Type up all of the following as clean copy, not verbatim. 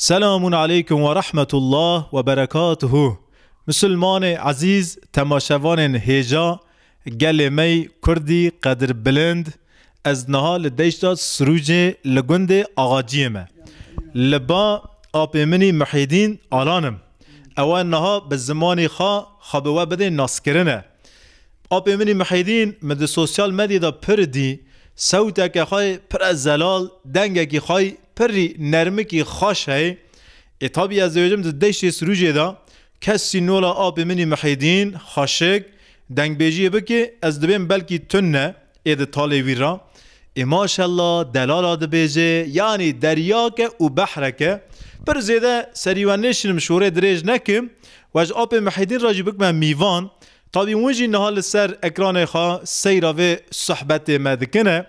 سلام علیکم و رحمت الله و برکاته. مسلمان عزیز تماشاوان هیجا گل می کردی قدر بلند از نهال دیشتا سروج لگند آغاجیم لبا آب منی محیدین آلانم اوان نها به زمانی خوابه بده ناسکرنه آب منی محیدین مد سوسیال مدی دا پردی صوتا که خواهی پر از زلال دنگه که خواهی پری نرمه که خوش هی اتابی از دیوجم ده دیشتی سروجه دا کسی نولا آب منی محیدین خاشق دنگ بیجیه بکه از دبیم بلکی تنه اید طاله ویرا ماشالله دلالا ده بیجه یعنی دریاکه و بحرکه پر زیده سریوانیشن مشوره دریج نکم واج آب محیدین راجی بکم میوان طبی ونجی نهال سر اکران خواه سیراوه صحبت مدکنه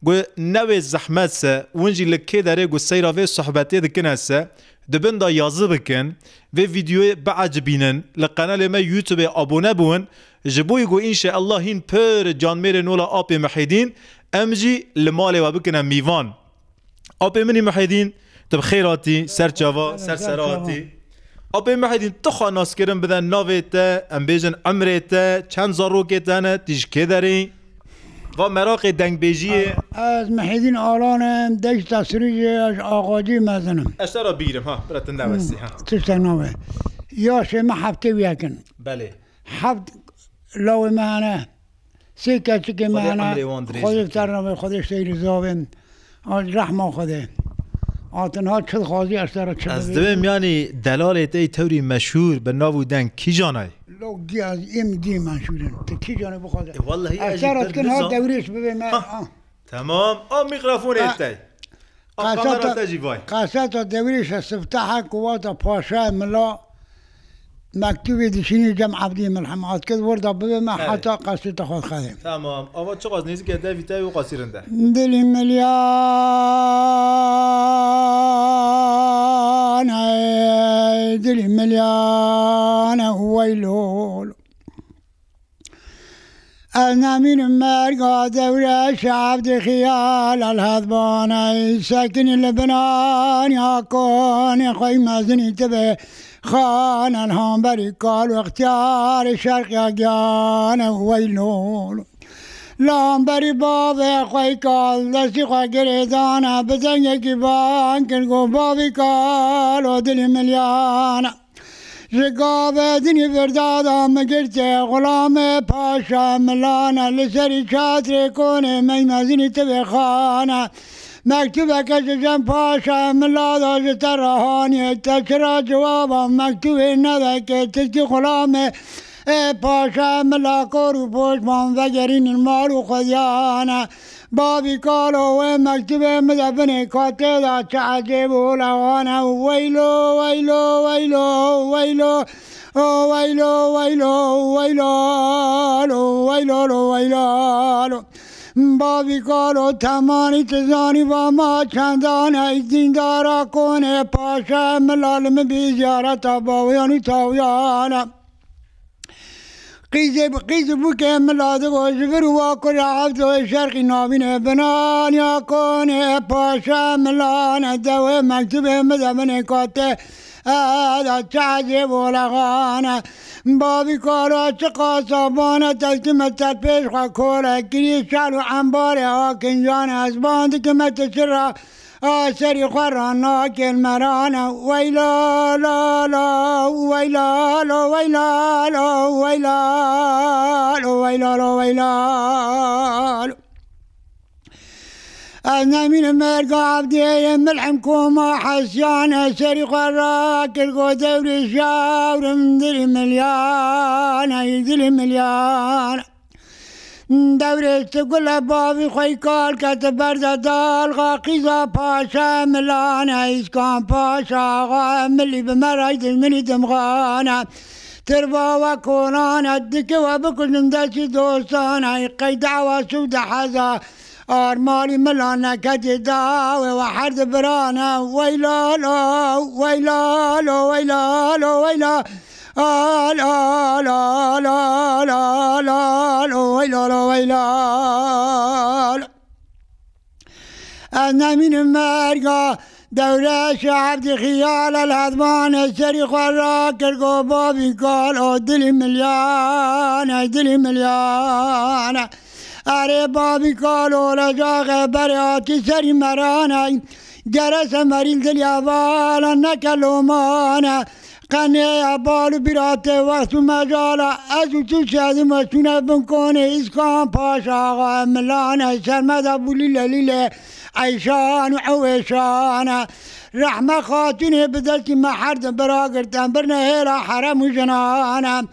گو نوی زحمت سه ونجی لکه داره گو سیراوه صحبتی دکنه سه دبن دا یازه بکن و ویدیو بعجبینن لقنال ما یوتیوب ابونه بون جبوی گو انشاء الله هین پر جانمیر نولا آب محیدین امجی لمال و بکنم میوان آب منی محیدین تب خیراتی سر جوا سر سراتی آب محیدین تخوا ناس کرن بدن ناویتا ام بیجن عمریتا چند زاروکه تانه تیجکه داری و مراق دنگ بیجیه از محیدین آلانم دشت سروج آقاجی مزنم اشترا بیرم ها براتن دوستی ها تشتر نوه یاشه ما هفته ویکن بله هفت لو معنا سیکا چکه معنا خودش ترنامه خودش تیر زاوین رحمه خوده آتنها چه خواهی اشترا چه از دویم یعنی دلالت ای توری مشهور به ناو دنگ کی جانای لو گی از ایم دی منشورن تا کی جانه بخوده والله اشترا کنها دوریش ببین تمام میکروفون ایتای قصات دوریش استفتاح قوات پاشا ملا مكتوبة دشيني جمع عبدي ملحمات كذا ورده بما حتى قصي تاخذ خادم تمام اول چه قاز نيزك ده فيتاي وقصيرنده دلي مليان دلي مليان ويلول أنا من مرقى دورة شعب خيال الهضبان ساكن اللبنان يكون خيمة زني تبه خان الهامبري قال واختيار الشرق يجان ويلول لامبري بابي خوي قال دستي خوي قريدانا بزنجي كيبان كنقو بابي قال ودلي مليانا رقابة دني بردادا مقرتي غلام باشا ملانا لسري شاتري كوني ميمازيني تبي خانا مكتوبة كشجن باشا ملادا جترهاني تشرى جوابا مكتوبة ندك تشكي غلام باشا ملاكور بوش من ذكرين المال وخذيانا بابي قالوا ومكتوبة مدفني كاتدا تعجبوا لوانا ويلو ويلو ويلو ويلو ويلو ويلو ويلو ويلو ويلو بابي قالوا تماني تزاني وما چندان ایدین دارا کنه پاشا ملالم بی زیارت باویانی تاویانا قیز بوکه ملاده گوشبر واکر عبد و شرقی نابین بنان یا کنه پاشا ملان دوه مکتوب مدبن کاته هذا تعجب ولغانا بابي كورا چقا صابانا تلتمت البيش خاكورا كري شالو عنباري هاكن جانا اسبان دكمت سرا سري خرانا كالمرانا ويلا لا لا ويلا لا ويلا لا ويلا لا ويلا لا ويلا أنا من مرقى عبدي ملحم كوما حسيان سري خراك القدر الشاور من دلي مليان يدلي مليان دوري تقول بابي خوي قال كتبر دال غاقيزا باشا ملان إسكان باشا غاملي بمرايد المني دمغانا تربا وكونانا الدك وبكل داشي دوستانا قيد دعوة سود حزا أرمالي ملانا كتدا وحرد برانا ويلا لا ويلا لا ويلا لا ويلا لا لا لا لا لا لا ويلا لا ويلا أنا من مرقى دولة شعب خيال الهضمان سري خراك القبابي قالوا دلي مليان دلي مليان اري بابي قالوا رجاغ برياتي سري مرانا جرس مريل دليا بالا نكلومانا قني بالو براته وقت مجالا ازو تشهد مسونا بنكوني اسكان باشا ملانا سرمد ابو ليلة عيشان وعويشان رحمة خاتوني بدلتي ما حرد براقر تنبرنا هيلا حرم وجنانا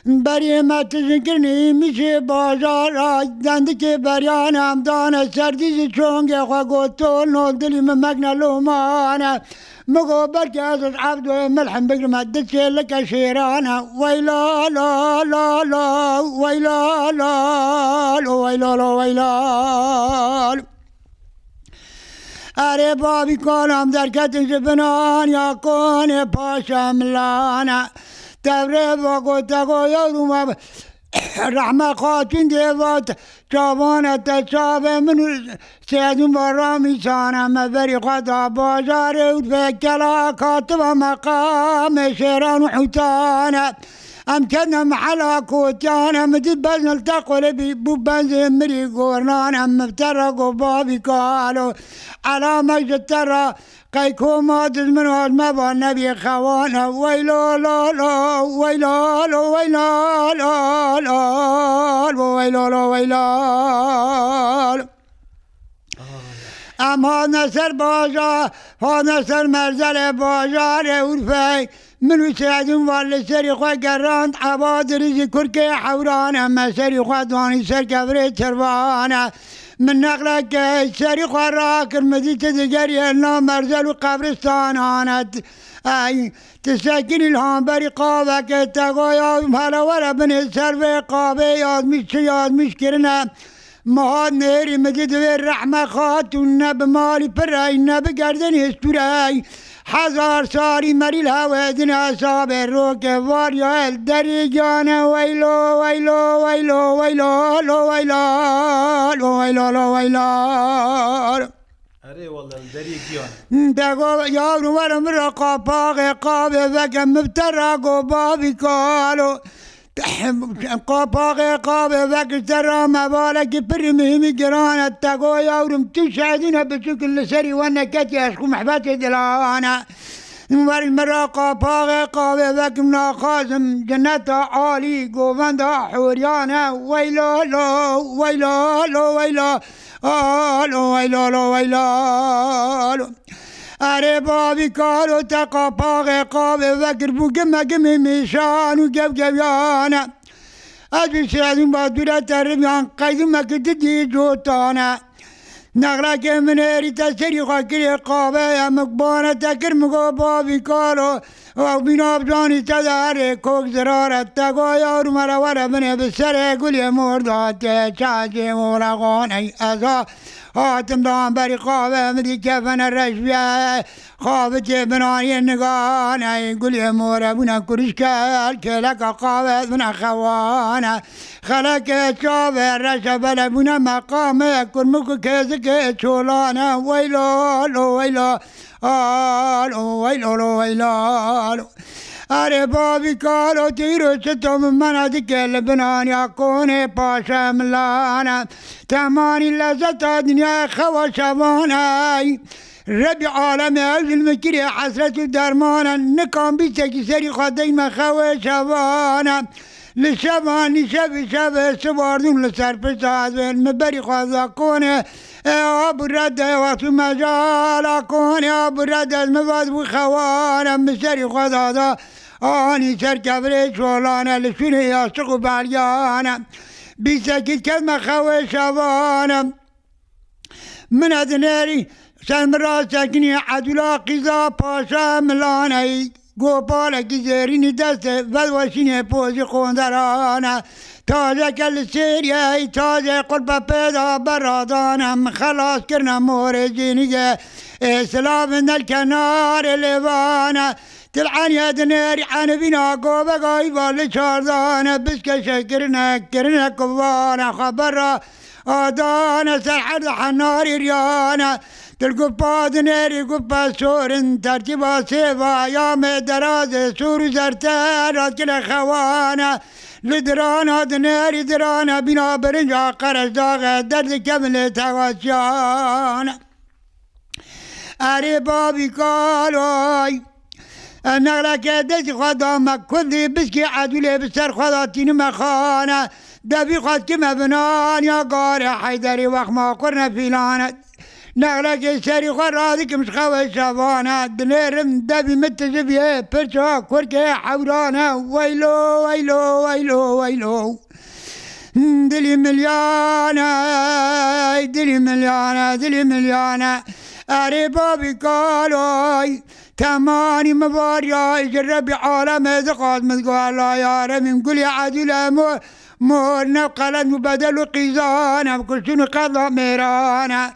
بري ما تذكرني مشي بازار دندك بريانا مدانا سرديزي چونگي خواقوتول نول دلي ممكنا لومانا مقابل كاسس عبد وملحم بقر ما دتشي لك شيرانا ويلا لا لا لا ويلا لا ويلا لا ويلا اري بابي كلام در كتن جبنان يا كوني باشا ملانا تبريد وقوتكو يوم رحمة خاتون ديوات جوانة تشابه من سيدون برامي سانا مبري قطع بازار وتفكلا كاتب مقام شيران وحوتانا أمكننا محلا كوتانا مدد بزن التقوى ببنزين مري قورنانا مفترقوا بابي قالوا على مجد ترى قيكو مادز من ما بالنبي خوانا ويلو لا لا ويلو لا ويلو لا لا ويلو لا ويلو اما نصر بازار ها نصر مرزل بازار ورفاي منو سعدون والي سري خواه قراند عباد ريزي كركي حوران اما سري خواه دواني سر كفري تربانا من نقلك سري خواه راكر مدينة دقري النا مرزل وقبرستان آنت اي تساكن الهام بري قابك تقو ياد مهلا ورا بني سر قابي ياد مش كرنا مهاد نيري مدد الرحمة خاتون بمالي براي بقردن يستوراي حزار ساري مري الهوادنا صاب الروك واريا الدريجانا ويلو ويلو ويلو ويلو لو ويلو ويلو لو ويلو اري والله الدريجانا دقو يابن ورم رقا باغي قابي ذاك مبترقو بابي قالو قاباغي قابي ذاك ترى ما بالك برمي جرانا تقو يورم تشاهدنا بشكل سري وانا كتي اشكو محباتي دلانا المرة قاباغي قابي ذاك منا خازم جنة عالي قوفندا حوريانا ويلو لو ويلو لو ويلو لو ويلو لو ويلو اري بابي قالوا تقاباغي قابي ذكر بوقما قمي ميشان وقبقبيانا اجي سعدون بادورة تربيان قيدما كتدي جوتانا نغلاك من ايري تسري خاكري قابي يا مقبانة تكر مقابابي قالوا وبنا بجاني تداري كوك زرارة تقو يور مرا ورا بني بسري قول يا مردات شاجي ورغوني ازا هاتم دان بري قابة مدي كفن الرشبية خابتي بناني النقانا يقول يا مورا بنا كرشكال كلك قابة بنا خوانا خلق شابه الرشب لبنا مقام يكون مكو كيزك شولانا ويلو لو ويلو ويلو لو ويلو اري بابي قالوا تيرو ستو من منادك لبنان يكوني باشا ملانا تماني لزتا دنيا خوا شباناي ربي عالمي أجل مكري حسرة درمانا نكام بيسكي سري خدي ما خوا شبانا لشبان شب سواردون لسر فساد المبري خواذا كوني ابو الرد وقت مجال كوني ابو الرد المباد وخوانا مسري خواذا اني سر كبري شولانا لشوني ياسقو باليانا بيسكت كلمة خوي شبانا من ادناري سمرا سكني عدولا قزا باشا ملاني گوپال کی زیرین دست ولوشین پوزی خوندرانا تازه کل سیریه تازه قلب پیدا برادانم خلاص کرنا مور جینیگه اسلام نل کنار لیوانا تلعن یدنری عن بینا گوبه گای والی چاردانه بسک شکرنا کوانا خبر آدانا سرحد حناری ریانا دل گپا دنیری گپا سورن ترتیبا سیوا یا می دراز سور زرتر راد کل خوانه لدرانا دنیری درانا بینا برنجا قرش داغه درد کمل تغاشیانه اری بابی کالوی نغلا که دست خدا مکلی بسکی عدوله بسر خدا تینو مخانه دبی خود که مبنان یا گاره حیدری وقت ما قرن فیلانه نغلا که سری خود رادی که مش خواه شوانه دنیرم دبی متزبیه پرچا کرکه حورانه ویلو ویلو ویلو ویلو دلی ملیانه دلی ملیانه دلی ملیانه اری بابی کالوی تماني مباريا جرب عالم ذقات مذقال يا رمي كل عدل مور نقلت مبدل وقيزانا بكل قضى ميرانا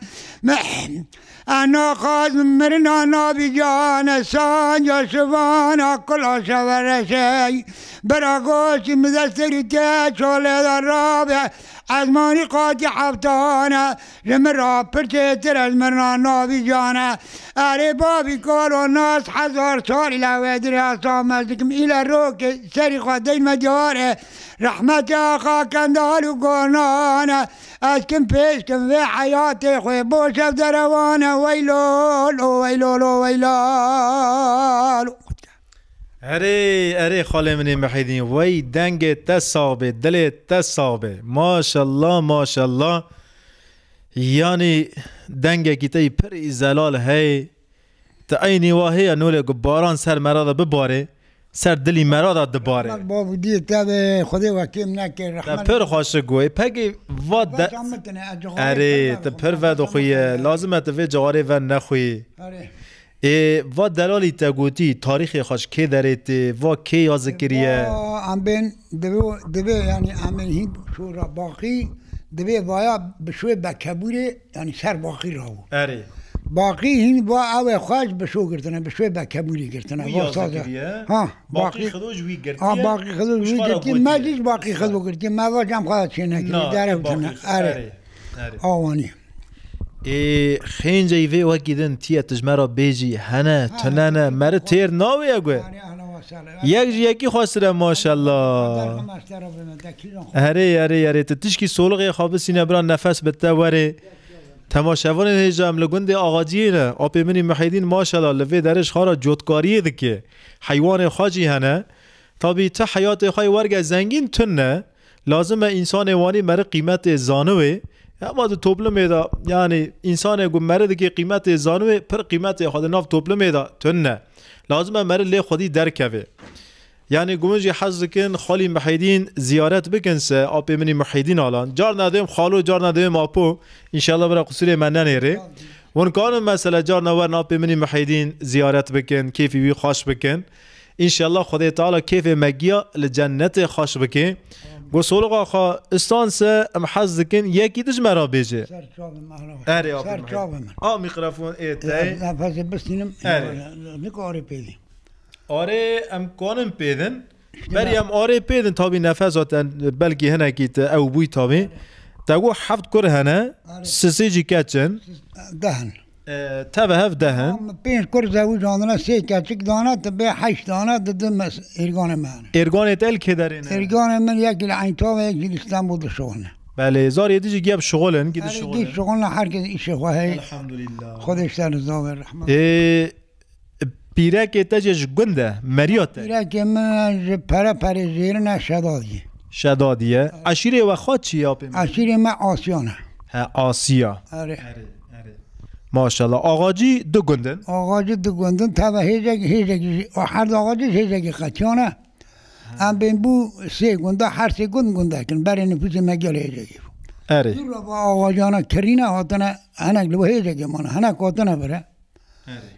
أنا خاز من مرنا نابي جانا سانجا شفانا كل شفر شي براغوش مدستري تشول الرابع عزماني قاتي حفتانا جمرا برتيتر عزمرنا نابي جانا أري بابي كولو الناس حزار صار إلى وادري أصام مزدكم إلى الروك سري خدين مجاره رحمة أخا كندالو قونانا أسكن بيسكن في حياتي خوي بوشف دروانا ويلولو ويلولو ويلولو اری خاله منی محیدین وی دنگ تصابه دل تصابه ماشالله ماشالله یعنی دنگ کیتی پر زلال هی تا اینی واهی نوله باران سر مراد بباره سر دلی مراد دباره بابو دی تابه خدای وکیم نکر رحمت پر خوش گوی پگی واد اری تا پر ود خوی لازمه تا جواره و نخوی و دلالی تگوتی تاریخ خوش کی دارید و کی یازکریه ام بین دبی یعنی ام هند شورا باقی دبی وایا بشوی بکبوره یعنی سر باقی راو اری باقی هند با او خوش بشو گرتنه بشوی بکبوری گرتنه و یازکریه ها باقی خدوش وی گرتیه باقی خدوش وی گرتیه مجلس باقی خدو گرتیه ما واجم خواهد چینه کلی داره بتنه اری آوانی خینجا ایوه وکیدن تیه تجمرا بیجی هنه تننه مره تیر ناوی اگوه یکی خواستره ماشالله اره تتشکی سولغی خواب سینه بران نفس بته وره تماشاوان هجام لگند آغاجیه نه آپی منی محیدین ماشالله لوی درش خارا جوتکاریه دکه حیوان خاجی هنه تابی تا حیات خواهی ورگه زنگین تنه لازمه انسان وانی مره قیمت زانوه اما دو توپلمه دا یعنی انسان گو مرد که قیمت زانوه پر قیمت خود ناف توپلمه دا تنه لازمه مرد لی خودی درکوه یعنی گومنجی حظ کن خالی محیدین زیارت بکنسه آپی منی محیدین آلان جار ندیم خالو جار ندیم آپو انشالله برا قصور من ننیره ونکانم مثلا جار نور آپی منی محیدین زیارت بکن کیفی وی خوش بکن انشالله خدای تعالی کیف مگیا لجنت خوش بکن گو سولغا خوا استانس ام حظ کن یکی دج مرا بیجه اری آب میکروفون ایتای نفس بستینم نکو آره پیدی آره ام کانم پیدن بری ام آره پیدن تابی نفس آتن بلکی هنه کیت او بوی تابی تاگو حفت کره هنه سسی جی کچن دهن تبه هف دهن پینش کر زوی جاندنا سی کچک دانه تبه 8 دانه ددم ارگان من ارگان تل که دارین ارگان من یکی لعینتا و یکی استانبول شغلنه بله زار یه دیجی گیب شغلن گید شغلن گید شغلن هر کس ایش خواهی الحمدلله خودش در زاور رحمت پیرک تجش گنده مریاته پیرک من پر زیرن شدادیه عشیره و خواد چی آپی عشیره من آسیانه آسیا آره ماشاءالله آقاجی دو گندن آقاجی دو گندن تا هیچ هر آقاجی هیچ خطیانه ام بین بو سه گنده هر سه گنده کن برای نفوس مگل هیچ اره دور با آقاجانا کرینه هاتنه هنگ لو هیچ مانه هنگ هاتنه بره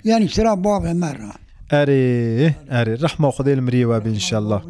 یعنی سرا باب مرا اره رحمه خدای المریه و ان شاء الله